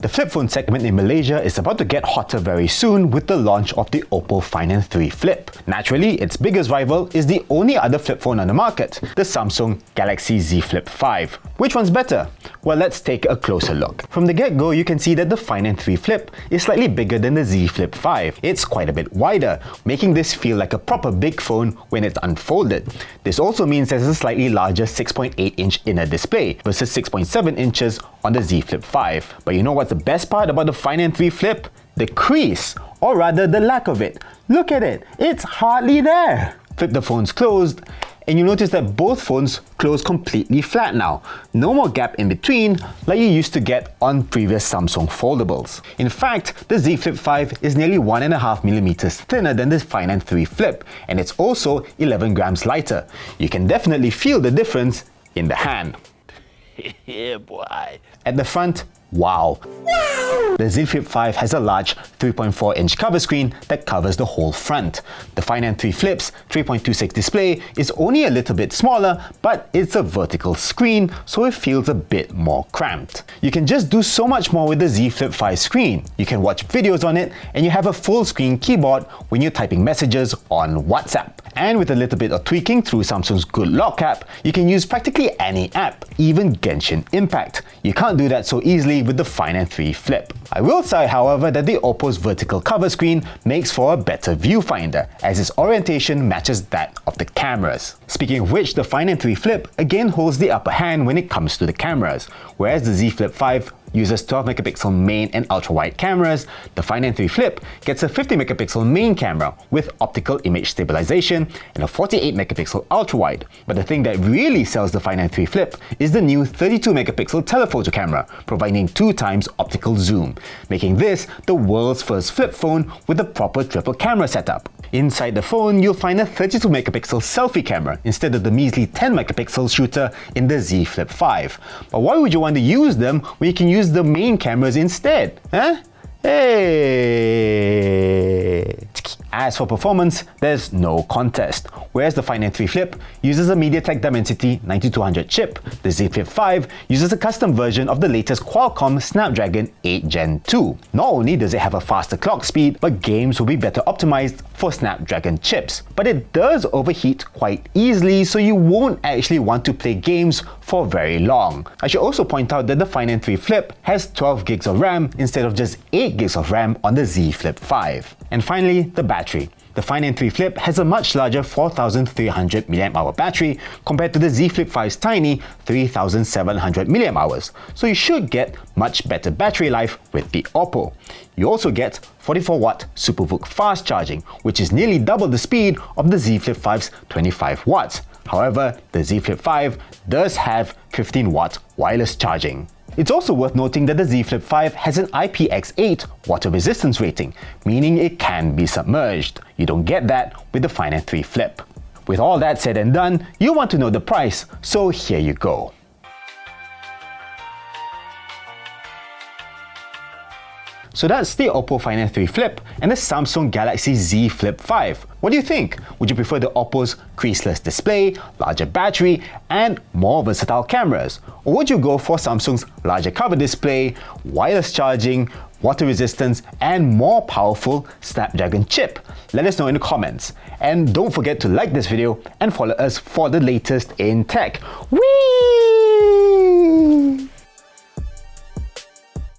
The flip phone segment in Malaysia is about to get hotter very soon with the launch of the Oppo Find N3 Flip. Naturally, its biggest rival is the only other flip phone on the market, the Samsung Galaxy Z Flip 5. Which one's better? Well, let's take a closer look. From the get-go, you can see that the Find N3 Flip is slightly bigger than the Z Flip 5. It's quite a bit wider, making this feel like a proper big phone when it's unfolded. This also means there's a slightly larger 6.8-inch inner display versus 6.7 inches on the Z Flip 5. But you know what's the best part about the Find N3 Flip? The crease, or rather the lack of it. Look at it, it's hardly there. Flip the phones closed, and you notice that both phones close completely flat now. No more gap in between like you used to get on previous Samsung foldables. In fact, the Z Flip 5 is nearly 1.5mm thinner than the Find N3 Flip, and it's also 11 grams lighter. You can definitely feel the difference in the hand. Yeah, boy. At the front, wow. The Z Flip 5 has a large 3.4-inch cover screen that covers the whole front. The Find N3 Flip's 3.26 display is only a little bit smaller, but it's a vertical screen, so it feels a bit more cramped. You can just do so much more with the Z Flip 5 screen. You can watch videos on it, and you have a full-screen keyboard when you're typing messages on WhatsApp. And with a little bit of tweaking through Samsung's Good Lock app, you can use practically any app, even Genshin Impact. You can't do that so easily with the Find N3 Flip. I will say, however, that the Oppo's vertical cover screen makes for a better viewfinder, as its orientation matches that of the cameras. Speaking of which, the Find N3 Flip again holds the upper hand when it comes to the cameras. Whereas the Z Flip 5 uses 12MP main and ultra-wide cameras, the Find N3 Flip gets a 50MP main camera with optical image stabilization and a 48MP ultra-wide. But the thing that really sells the Find N3 Flip is the new 32MP telephoto camera, providing 2x optical zoom, making this the world's first flip phone with a proper triple camera setup. Inside the phone, you'll find a 32MP selfie camera instead of the measly 10MP shooter in the Z Flip 5. But why would you want to use them when you can use the main cameras instead? Huh? Hey! As for performance, there's no contest. Whereas the Find N3 Flip uses a MediaTek Dimensity 9200 chip, the Z Flip 5 uses a custom version of the latest Qualcomm Snapdragon 8 Gen 2. Not only does it have a faster clock speed, but games will be better optimized for Snapdragon chips. But it does overheat quite easily, so you won't actually want to play games for very long. I should also point out that the Find N3 Flip has 12 gigs of RAM instead of just 8 gigs of RAM on the Z Flip 5. And finally, the battery. The Find N3 Flip has a much larger 4300 mAh battery compared to the Z Flip 5's tiny 3700 mAh, so you should get much better battery life with the Oppo. You also get 44W SuperVOOC fast charging, which is nearly double the speed of the Z Flip 5's 25W. However, the Z Flip 5 does have 15W wireless charging. It's also worth noting that the Z Flip 5 has an IPX8 water resistance rating, meaning it can be submerged. You don't get that with the Find N3 Flip. With all that said and done, you want to know the price, so here you go. So that's the Oppo Find N3 Flip and the Samsung Galaxy Z Flip 5. What do you think? Would you prefer the Oppo's creaseless display, larger battery, and more versatile cameras? Or would you go for Samsung's larger cover display, wireless charging, water resistance, and more powerful Snapdragon chip? Let us know in the comments. And don't forget to like this video and follow us for the latest in tech. Whee!